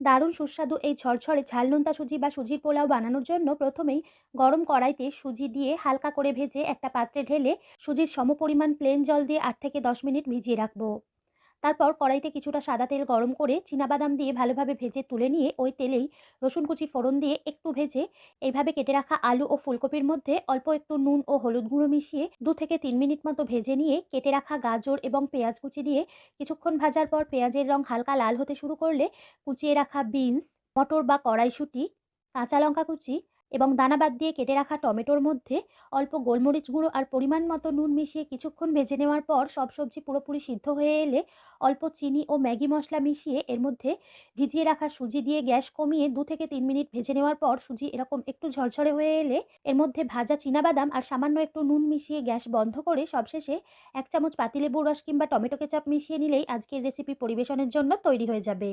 দারুণ সুস্বাদু এই ঝরঝরে ঝাল নোনতা সুজি বা সুজির পোলাও বানানোর জন্য প্রথমেই গরম কড়াইতে সুজি দিয়ে হালকা করে ভেজে একটা পাত্রে ঢেলে সুজির সমপরিমাণ প্লেন জল দিয়ে ৮ থেকে ১০ মিনিট ভিজিয়ে রাখবো। তারপর কড়াইতে কিছুটা সাদা তেল গরম করে চীনাবাদাম দিয়ে ভালোভাবে ভেজে তুলে নিয়ে ওই তেলেই রসুন কুচি ফোড়ন দিয়ে একটু ভেজে এইভাবে কেটে রাখা আলু ও ফুলকপির মধ্যে অল্প একটু নুন ও হলুদ গুঁড়ো মিশিয়ে ২ থেকে ৩ মিনিট মতো ভেজে নিয়ে কেটে রাখা গাজর এবং পেঁয়াজ কুচি দিয়ে কিছুক্ষণ ভাজার পর পেঁয়াজের রং হালকা লাল হতে শুরু করলে কুচিয়ে রাখা বিনস, মটর বা কড়াইশুঁটি, কাঁচা লঙ্কা কুচি এবং দানা বাদ দিয়ে কেটে রাখা টমেটোর মধ্যে অল্প গোলমরিচ গুঁড়ো আর পরিমাণ মতো নুন মিশিয়ে কিছুক্ষণ ভেজে নেওয়ার পর সব সবজি পুরোপুরি সিদ্ধ হয়ে এলে অল্প চিনি ও ম্যাগি মশলা মিশিয়ে এর মধ্যে ভিজিয়ে রাখা সুজি দিয়ে গ্যাস কমিয়ে ২ থেকে ৩ মিনিট ভেজে নেওয়ার পর সুজি এরকম একটু ঝরঝরে হয়ে এলে এর মধ্যে ভাজা চীনাবাদাম আর সামান্য একটু নুন মিশিয়ে গ্যাস বন্ধ করে সবশেষে ১ চামচ পাতিলেবুর রস কিংবা টমেটো কেচাপ মিশিয়ে নিলেই আজকের রেসিপি পরিবেশনের জন্য তৈরি হয়ে যাবে।